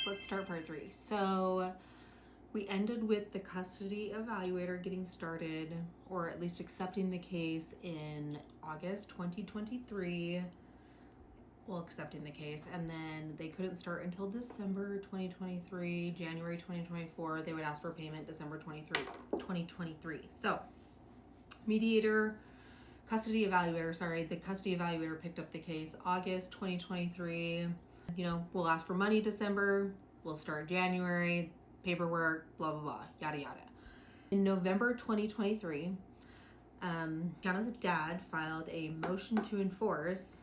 let's start part 3. So we ended with the custody evaluator getting started, or at least accepting the case in August 2023. Well, accepting the case, and then they couldn't start until December 2023, January 2024. They would ask for payment December 2023. So the custody evaluator picked up the case August 2023. We'll ask for money December, we'll start January, paperwork, blah, blah, blah, yada, yada. In November 2023, Kiana's dad filed a motion to enforce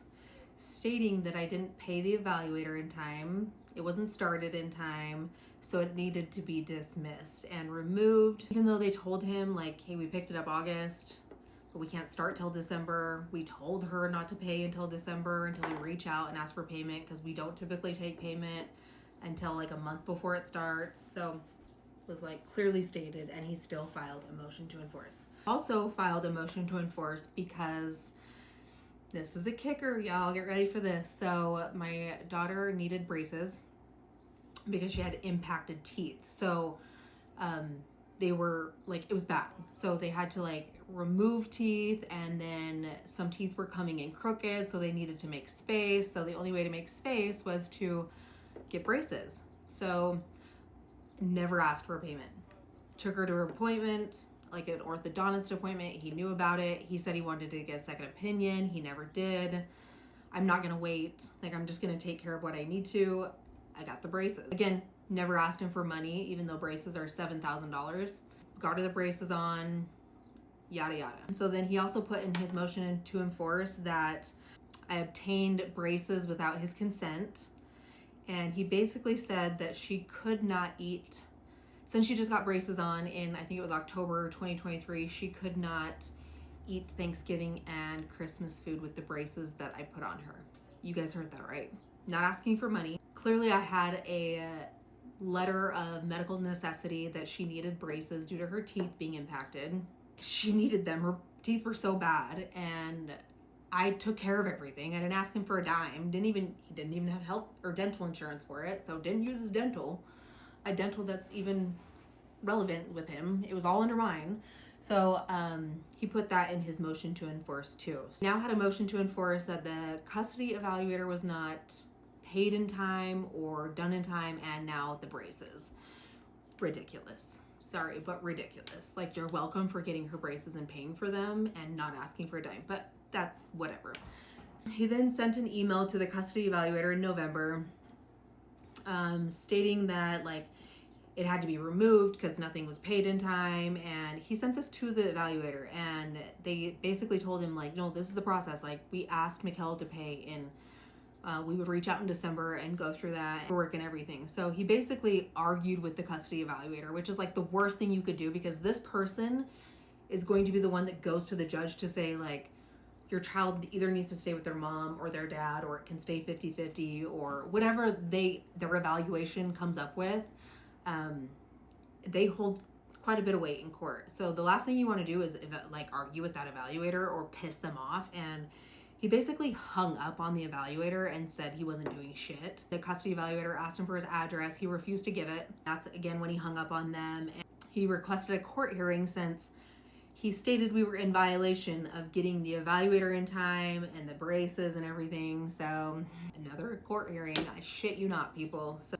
stating that I didn't pay the evaluator in time. It wasn't started in time, so it needed to be dismissed and removed. Even though they told him, like, hey, we picked it up August, but we can't start till December. We told her not to pay until December, until we reach out and ask for payment, because we don't typically take payment until like a month before it starts. So it was like clearly stated, and he still filed a motion to enforce. Also filed a motion to enforce because this is a kicker, y'all. Get ready for this. So my daughter needed braces because she had impacted teeth. So they were like, it was bad. So they had to like remove teeth, and then some teeth were coming in crooked, so they needed to make space. So the only way to make space was to get braces. So never asked for a payment. Took her to her appointment, like an orthodontist appointment. He knew about it. He said he wanted to get a second opinion. He never did. I'm not gonna wait. Like, I'm just gonna take care of what I need to. I got the braces. Again, never asked him for money, even though braces are $7,000. Got her the braces on, yada, yada. And so then he also put in his motion to enforce that I obtained braces without his consent. And he basically said that she could not eat, since she just got braces on in, I think it was October 2023, she could not eat Thanksgiving and Christmas food with the braces that I put on her. You guys heard that right. Not asking for money. Clearly I had a letter of medical necessity that she needed braces due to her teeth being impacted. She needed them. Her teeth were so bad, and I took care of everything. I didn't ask him for a dime. He didn't even have health or dental insurance for it, so didn't use his dental. A dental that's even relevant with him. It was all under mine. So he put that in his motion to enforce too. So now had a motion to enforce that the custody evaluator was not paid in time or done in time, and now the braces. Ridiculous. Sorry, but ridiculous. Like, you're welcome for getting her braces and paying for them and not asking for a dime, but that's whatever. So he then sent an email to the custody evaluator in November stating that like it had to be removed because nothing was paid in time. And he sent this to the evaluator, and they basically told him like, no, this is the process. Like, we asked Mikkel to pay in we would reach out in December and go through that work and everything. So he basically argued with the custody evaluator, which is like the worst thing you could do, because this person is going to be the one that goes to the judge to say like, your child either needs to stay with their mom or their dad, or it can stay 50-50, or whatever their evaluation comes up with. They hold quite a bit of weight in court. So the last thing you want to do is like argue with that evaluator or piss them off. And he basically hung up on the evaluator and said he wasn't doing shit. The custody evaluator asked him for his address. He refused to give it. That's again when he hung up on them. And he requested a court hearing since he stated we were in violation of getting the evaluator in time and the braces and everything. So another court hearing. I shit you not, people. So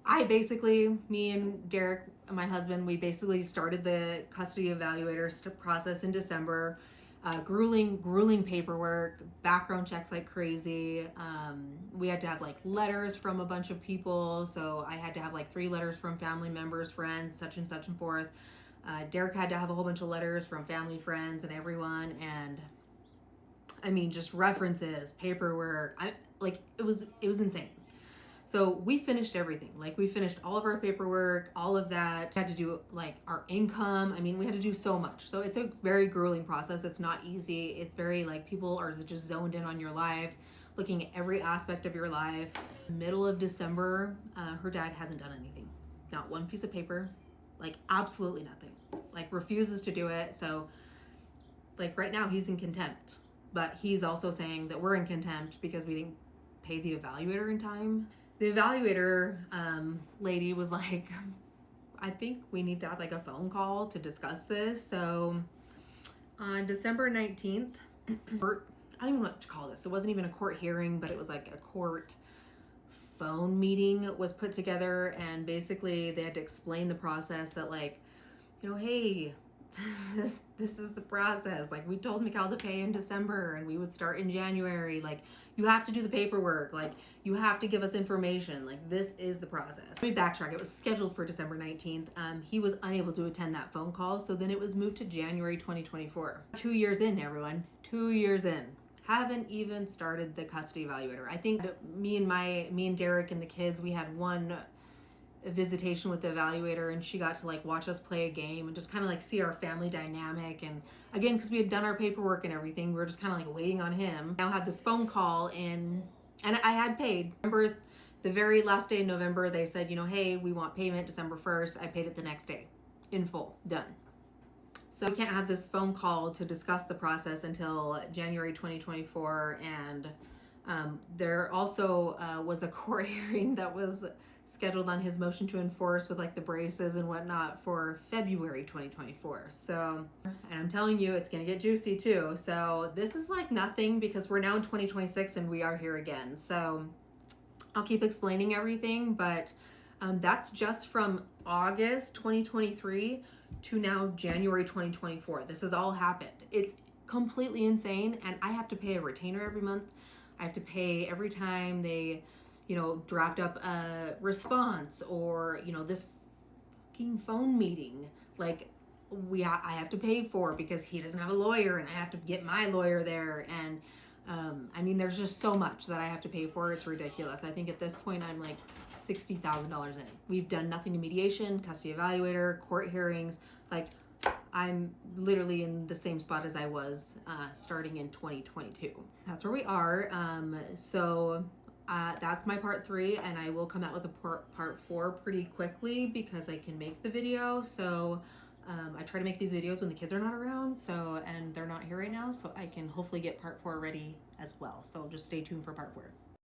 me and Derek, my husband, we basically started the custody evaluator process in December. Grueling paperwork, background checks like crazy. We had to have like letters from a bunch of people. So I had to have like 3 letters from family members, friends, such and forth. Derek had to have a whole bunch of letters from family, friends, and everyone. And I mean, just references, paperwork. It was insane. So we finished everything. Like, we finished all of our paperwork, all of that. We had to do like our income. I mean, we had to do so much. So it's a very grueling process. It's not easy. It's very like, people are just zoned in on your life, looking at every aspect of your life. Middle of December, her dad hasn't done anything. Not one piece of paper, like absolutely nothing. Like, refuses to do it. So like right now he's in contempt, but he's also saying that we're in contempt because we didn't pay the evaluator in time. The evaluator lady was like, I think we need to have like a phone call to discuss this. So on December 19th, court, I don't even know what to call this. It wasn't even a court hearing, but it was like a court phone meeting was put together, and basically they had to explain the process that, like, hey, this is the process. Like, we told Mikhail to pay in December and we would start in January. Like, you have to do the paperwork. Like, you have to give us information. Like, this is the process. Let me backtrack. It was scheduled for December 19th. He was unable to attend that phone call, so then it was moved to January 2024. 2 years in, everyone. 2 years in. Haven't even started the custody evaluator. I think me and Derek and the kids, we had one visitation with the evaluator, and she got to like watch us play a game and just kind of like see our family dynamic. And again, because we had done our paperwork and everything, we were just kind of like waiting on him. Now have this phone call in, and I had paid. Remember the very last day in November, they said, hey, we want payment December 1st. I paid it the next day in full, done. So we can't have this phone call to discuss the process until January 2024. And there also was a court hearing that was scheduled on his motion to enforce with like the braces and whatnot for February 2024. So, and I'm telling you, it's going to get juicy too. So this is like nothing, because we're now in 2026 and we are here again. So I'll keep explaining everything, but that's just from August 2023 to now January 2024. This has all happened. It's completely insane, and I have to pay a retainer every month. I have to pay every time they, draft up a response, or, this fucking phone meeting. Like, I have to pay for, because he doesn't have a lawyer, and I have to get my lawyer there. And I mean, there's just so much that I have to pay for. It's ridiculous. I think at this point I'm like $60,000 in. We've done nothing to mediation, custody evaluator, court hearings. Like, I'm literally in the same spot as I was starting in 2022. That's where we are. So that's my part 3, and I will come out with a part 4 pretty quickly, because I can make the video. So I try to make these videos when the kids are not around, and they're not here right now, so I can hopefully get part 4 ready as well. So just stay tuned for part 4.